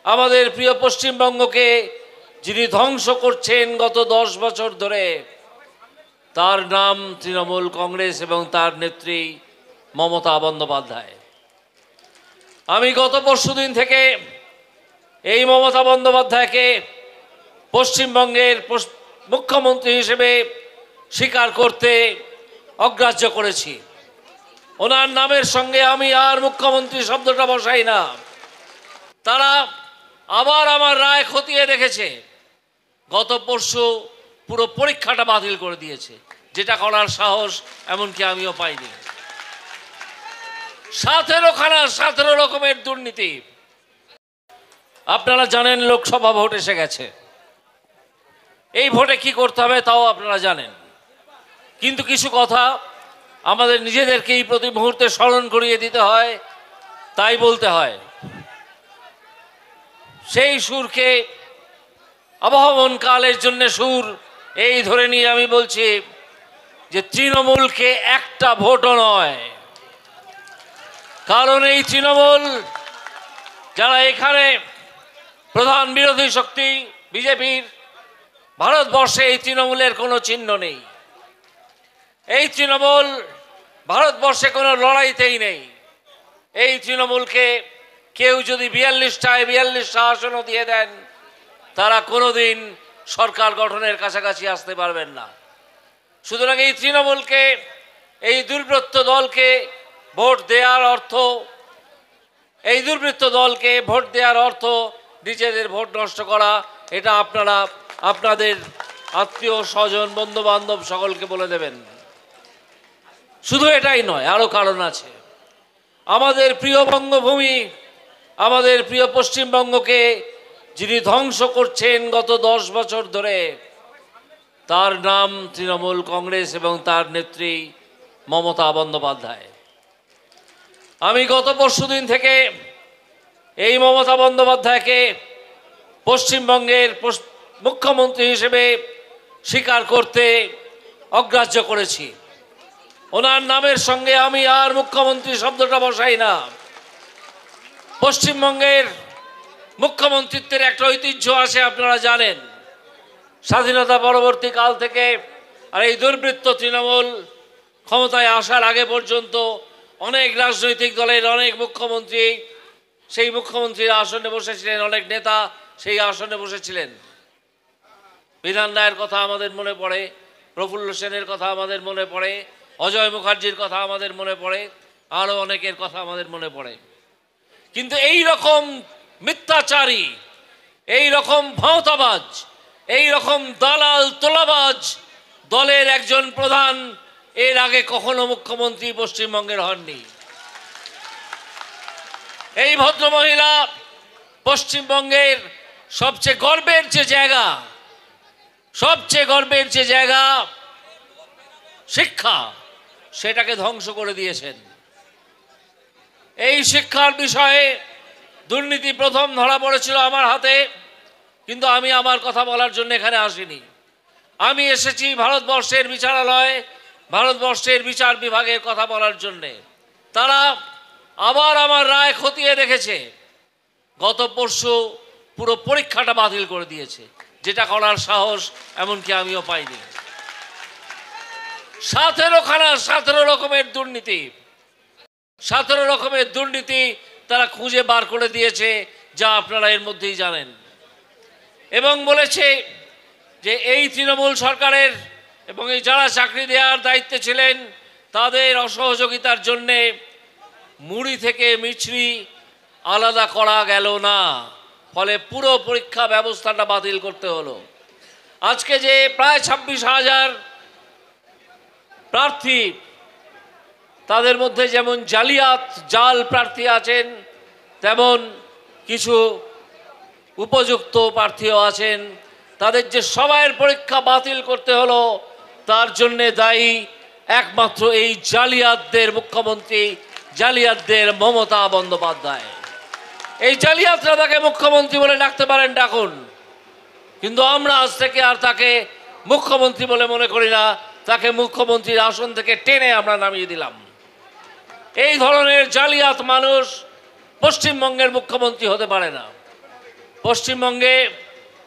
আমাদের প্রিয় পশ্চিমবঙ্গকে যিনি ধ্বংস করছেন গত 10 বছর ধরে, তার নাম তৃণমূল কংগ্রেস এবং তার নেত্রী মমতা বন্দ্যোপাধ্যায়। আমি গত পরশুদিন থেকে এই মমতা বন্দ্যোপাধ্যায়কে পশ্চিমবঙ্গের মুখ্যমন্ত্রী হিসেবে স্বীকার করতে অগ্রাহ্য করেছি। ওনার নামের সঙ্গে আমি আর মুখ্যমন্ত্রী শব্দটা বসাই না। তারা আবার আমার রায় খতিয়ে দেখেছে। গত পরশু পুরো পরীক্ষাটা বাতিল করে দিয়েছে, যেটা করার সাহস এমনকি আমিও পাইনি। 17 রকমের দুর্নীতি। আপনারা জানেন লোকসভা ভোট এসে গেছে। এই ভোটে কি করতে হবে তাও আপনারা জানেন, কিন্তু কিছু কথা আমাদের নিজেদেরকেই প্রতি মুহূর্তে স্মরণ করিয়ে দিতে হয়, তাই বলতে হয়। সেই সুরকে আবহমান কালের জন্য সুর এই ধরে নিয়ে আমি বলছি যে তৃণমূলকে একটা ভোটও নয়। কারণ এই তৃণমূল, যারা এখানে প্রধান বিরোধী শক্তি বিজেপির, ভারতবর্ষে এই তৃণমূলের কোনো চিহ্ন নেই। এই তৃণমূল ভারতবর্ষে কোনো লড়াইতেই নেই। এই তৃণমূলকে কেউ যদি 42টা আসনও দিয়ে দেন, তারা কোনোদিন সরকার গঠনের কাছাকাছি আসতে পারবেন না। সুতরাং এই তৃণমূলকে, এই দুর্বৃত্ত দলকে ভোট দেওয়ার অর্থ নিজেদের ভোট নষ্ট করা। এটা আপনারা আপনাদের আত্মীয় স্বজন বন্ধু বান্ধব সকলকে বলে দেবেন। শুধু এটাই নয়, আরও কারণ আছে। আমাদের প্রিয় বঙ্গভূমি, আমাদের প্রিয় পশ্চিমবঙ্গকে যিনি ধ্বংস করছেন গত 10 বছর ধরে, তার নাম তৃণমূল কংগ্রেস এবং তার নেত্রী মমতা বন্দ্যোপাধ্যায়। আমি গত পরশুদিন থেকে এই মমতা বন্দ্যোপাধ্যায়কে পশ্চিমবঙ্গের মুখ্যমন্ত্রী হিসেবে স্বীকার করতে অগ্রাহ্য করেছি। ওনার নামের সঙ্গে আমি আর মুখ্যমন্ত্রী শব্দটা বসাই না। পশ্চিমবঙ্গের মুখ্যমন্ত্রিত্বের একটা ঐতিহ্য আছে, আপনারা জানেন। স্বাধীনতা পরবর্তী কাল থেকে আর এই দুর্বৃত্ত তৃণমূল ক্ষমতায় আসার আগে পর্যন্ত অনেক রাজনৈতিক দলের অনেক মুখ্যমন্ত্রী সেই মুখ্যমন্ত্রীর আসনে বসেছিলেন, অনেক নেতা সেই আসনে বসেছিলেন। বিধান রায়ের কথা আমাদের মনে পড়ে, প্রফুল্ল সেনের কথা আমাদের মনে পড়ে, অজয় মুখার্জির কথা আমাদের মনে পড়ে, আরও অনেকের কথা আমাদের মনে পড়ে। কিন্তু এই রকম মিথ্যাচারী, এই রকম ভাওতাবাজ, এই রকম দালাল তোলাবাজ দলের একজন প্রধান এর আগে কখনো মুখ্যমন্ত্রী পশ্চিমবঙ্গের হননি। এই ভদ্রমহিলা পশ্চিমবঙ্গের সবচেয়ে গর্বের যে জায়গা শিক্ষা, সেটাকে ধ্বংস করে দিয়েছেন। এই শিক্ষার বিষয়ে দুর্নীতি প্রথম ধরা পড়েছিল আমার হাতে, কিন্তু আমি আমার কথা বলার জন্য এখানে আসিনি। আমি এসেছি ভারতবর্ষের বিচারালয়, ভারতবর্ষের বিচার বিভাগের কথা বলার জন্যে। তারা আবার আমার রায় খতিয়ে দেখেছে। গত পরশু পুরো পরীক্ষাটা বাতিল করে দিয়েছে, যেটা করার সাহস এমনকি আমিও পাইনি। 17 রকমের দুর্নীতি তারা খুঁজে বার করে দিয়েছে, যা আপনারা এর মধ্যেই জানেন। এবং বলেছে যে এই তৃণমূল সরকারের এবং এই যারা চাকরি দেওয়ার দায়িত্বে ছিলেন তাদের অসহযোগিতার জন্যে মুড়ি থেকে মিছরি আলাদা করা গেল না, ফলে পুরো পরীক্ষা ব্যবস্থাটা বাতিল করতে হলো। আজকে যে প্রায় 26,000 প্রার্থী, তাদের মধ্যে যেমন জাল প্রার্থী আছেন, তেমন কিছু উপযুক্ত প্রার্থীও আছেন। তাদের যে সবাইয়ের পরীক্ষা বাতিল করতে হলো, তার জন্যে দায়ী একমাত্র এই জালিয়াতদের মুখ্যমন্ত্রী, জালিয়াতদের মমতা বন্দ্যোপাধ্যায়। এই জালিয়াতরা তাকে মুখ্যমন্ত্রী বলে ডাকতে পারেন, ডাকুন, কিন্তু আমরা আজ থেকে আর তাকে মুখ্যমন্ত্রী বলে মনে করি না। তাকে মুখ্যমন্ত্রীর আসন থেকে টেনে আমরা নামিয়ে দিলাম। এই ধরনের জালিয়াত মানুষ পশ্চিমবঙ্গের মুখ্যমন্ত্রী হতে পারে না। পশ্চিমবঙ্গে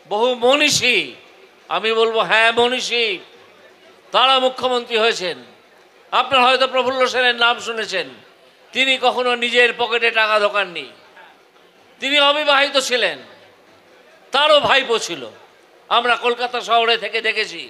বহু মনীষী, আমি বলবো হ্যাঁ মনীষী, তারা মুখ্যমন্ত্রী হয়েছেন। আপনারা হয়তো প্রফুল্ল সেনের নাম শুনেছেন। তিনি কখনো নিজের পকেটে টাকা ঢোকাননি। তিনি অবিবাহিত ছিলেন, তারও ভাইপো ছিল। আমরা কলকাতা শহরে থেকে দেখেছি